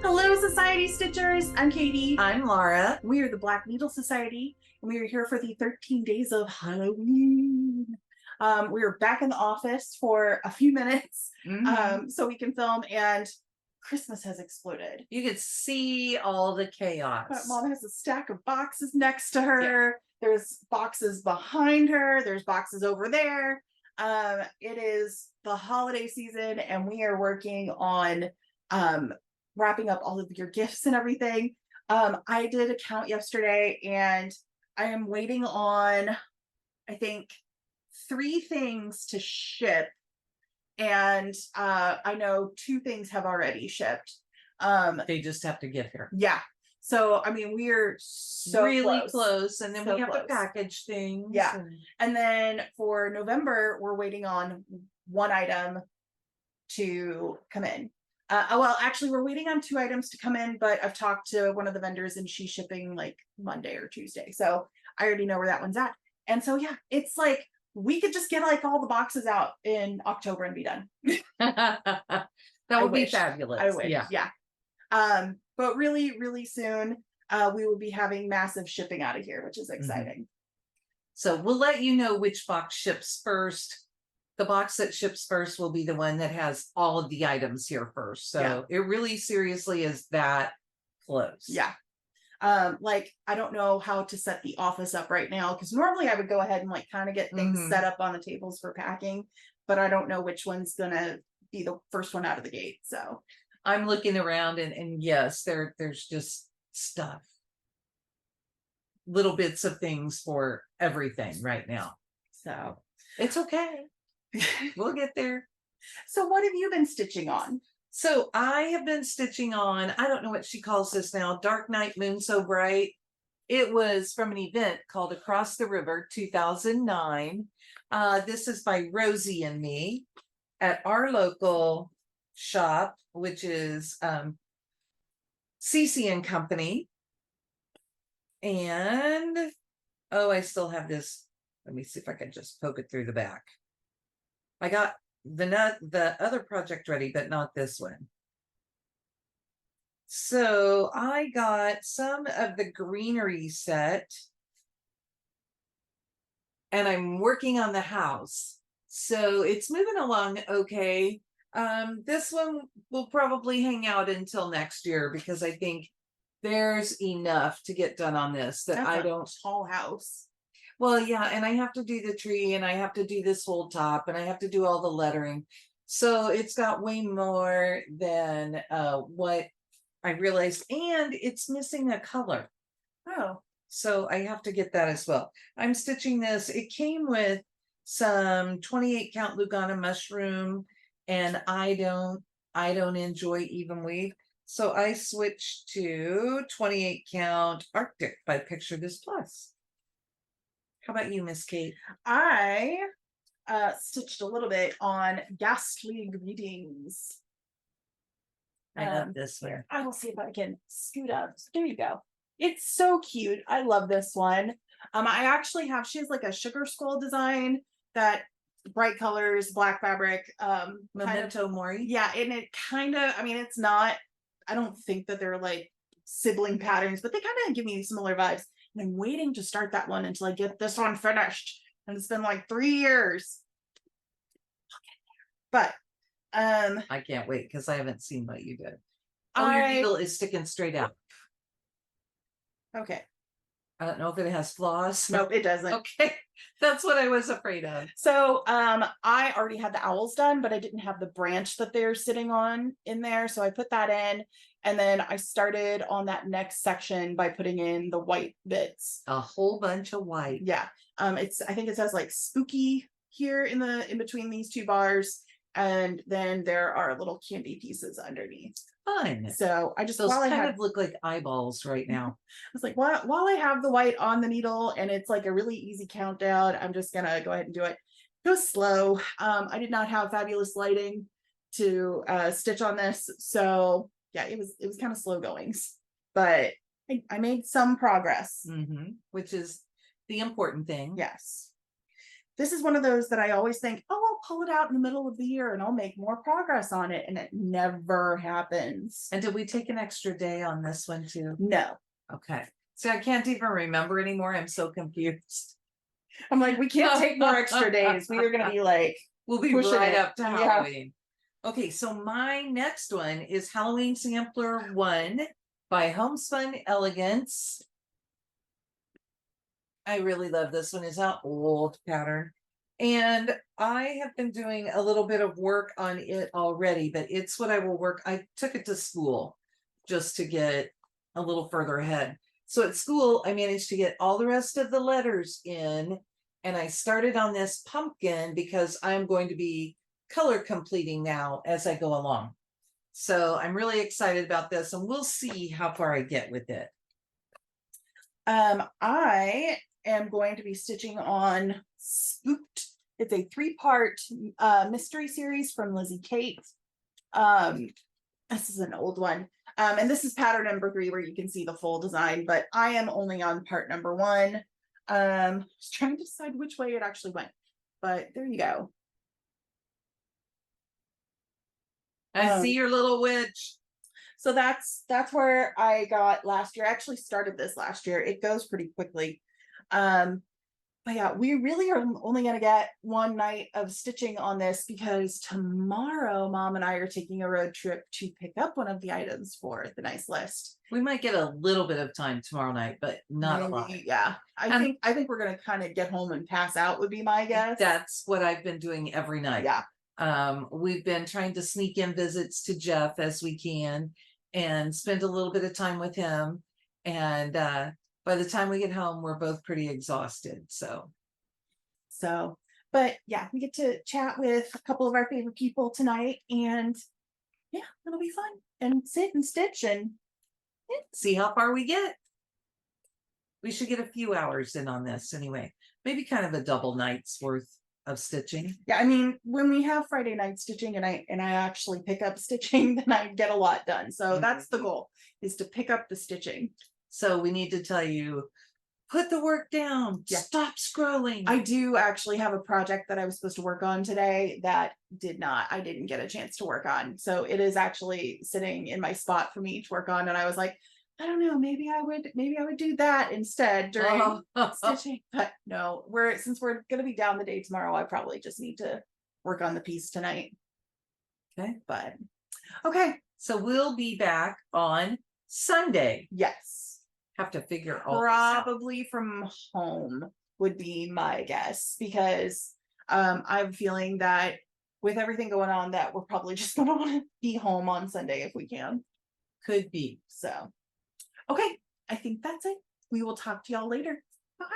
Hello, Society Stitchers. I'm Katie. I'm Laura. We are the Black Needle Society, and we are here for the 13 days of Halloween. We are back in the office for a few minutes so we can film, and Christmas has exploded. You could see all the chaos. But Mom has a stack of boxes next to her. Yeah. There's boxes behind her. There's boxes over there. It is the holiday season, and we are working on wrapping up all of your gifts and everything. I did a count yesterday, and I am waiting on, I think, 3 things to ship. And I know 2 things have already shipped. They just have to get here. Yeah. So, I mean, we're so really close. And then so we have close. to package things. Yeah. And then for November, we're waiting on 1 item to come in. Well, actually, we're waiting on 2 items to come in, but I've talked to one of the vendors and she's shipping like Monday or Tuesday. So I already know where that one's at. And so, yeah, it's like we could just get like all the boxes out in October and be done. That would be fabulous. I wish. Yeah. But really, really soon, we will be having massive shipping out of here, which is exciting. Mm-hmm. So we'll let you know which box ships first. The box that ships first will be the one that has all of the items here first. So It really seriously is that close. Yeah. Like, I don't know how to set the office up right now, because normally I would go ahead and like kind of get things set up on the tables for packing, but I don't know which one's gonna be the first one out of the gate. So I'm looking around and yes, there's just stuff. Little bits of things for everything right now. So it's okay. We'll get there. So what have you been stitching on? So I have been stitching on, I don't know what she calls this now, Dark Night Moon So Bright. It was from an event called Across the River 2009. This is by Rosie and me at our local shop, which is Cece and Company. And, oh, I still have this. Let me see if I can just poke it through the back. I got the other project ready, but not this one. So I got some of the greenery set, and I'm working on the house. So it's moving along okay. This one will probably hang out until next year because I think there's enough to get done on this that I don't. Tall house. Well, yeah, and I have to do the tree, and I have to do this whole top, and I have to do all the lettering. So it's got way more than what I realized, and it's missing a color. Oh. So I have to get that as well. I'm stitching this. It came with some 28 count Lugana mushroom, and I don't enjoy even weave. So I switched to 28 count Arctic by Picture This Plus. How about you, Miss Kate? I stitched a little bit on Ghastly Greetings. I love this one. I will see if I can scoot up. There you go. It's so cute. I love this one. I actually have, she has like a sugar skull design, that bright colors, black fabric. Memento Mori. Yeah, and it kind of, I mean, it's not, I don't think that they're like sibling patterns, but they kind of give me similar vibes. And I'm waiting to start that one until I get this one finished. And it's been like 3 years. But I can't wait because I haven't seen what you did. Oh, your needle is sticking straight out. Okay. I don't know if it has flaws. Nope, it doesn't. Okay. That's what I was afraid of. So I already had the owls done, but I didn't have the branch that they're sitting on in there. So I put that in, and then I started on that next section by putting in the white bits. A whole bunch of white. Yeah. I think it says like spooky here in between these 2 bars. And then there are little candy pieces underneath. Fun. So I just, those kind of look like eyeballs right now. I was like, while I have the white on the needle and it's like a really easy countdown, I'm just gonna go ahead and do it. Go slow. I did not have fabulous lighting to stitch on this, so yeah, it was kind of slow goings, but I made some progress, which is the important thing. Yes. this is one of those that I always think, oh, I'll pull it out in the middle of the year and I'll make more progress on it. And it never happens. And did we take an extra day on this one too? No. Okay. So I can't even remember anymore. I'm so confused. I'm like, we can't take more extra days. We are going to be like, we'll be pushing right it. up to Yeah. Halloween. Okay, so my next one is Halloween Sampler 1 by Homespun Elegance. I really love this one. It's an old pattern. And I have been doing a little bit of work on it already, but it's what I will work. I took it to school just to get a little further ahead. So at school, I managed to get all the rest of the letters in, and I started on this pumpkin because I'm going to be color completing now as I go along. So I'm really excited about this, and we'll see how far I get with it. I am going to be stitching on Spooked. It's a 3-part mystery series from Lizzie Kate. This is an old one. And this is pattern number 3 where you can see the full design, but I am only on part number 1. I was trying to decide which way it actually went, but there you go. I see your little witch. So that's where I got last year. I actually started this last year. It goes pretty quickly. But yeah, we really are only going to get one night of stitching on this because tomorrow Mom and I are taking a road trip to pick up one of the items for the nice list. We might get a little bit of time tomorrow night, but not a lot. Yeah, I think we're going to kind of get home and pass out would be my guess. That's what I've been doing every night. Yeah. We've been trying to sneak in visits to Jeff as we can and spend a little bit of time with him. And by the time we get home, we're both pretty exhausted. So, but yeah, we get to chat with a couple of our favorite people tonight, and yeah, it'll be fun and sit and stitch and see how far we get. We should get a few hours in on this anyway. Maybe kind of a double night's worth of stitching. Yeah, I mean, when we have Friday night stitching and I actually pick up stitching, then I get a lot done. So that's the goal, is to pick up the stitching. So we need to tell you, put the work down. Yeah. Stop scrolling. I do actually have a project that I was supposed to work on today that I didn't get a chance to work on. So it is actually sitting in my spot for me to work on. And I was like, I don't know, maybe I would do that instead during stitching. But no, since we're gonna be down the day tomorrow, I probably just need to work on the piece tonight. Okay. But okay. So we'll be back on Sunday. Yes. Have to figure all probably from home would be my guess, because I'm feeling that with everything going on that we're probably just gonna want to be home on Sunday if we can. Could be. So okay, I think that's it. We will talk to y'all later. Bye.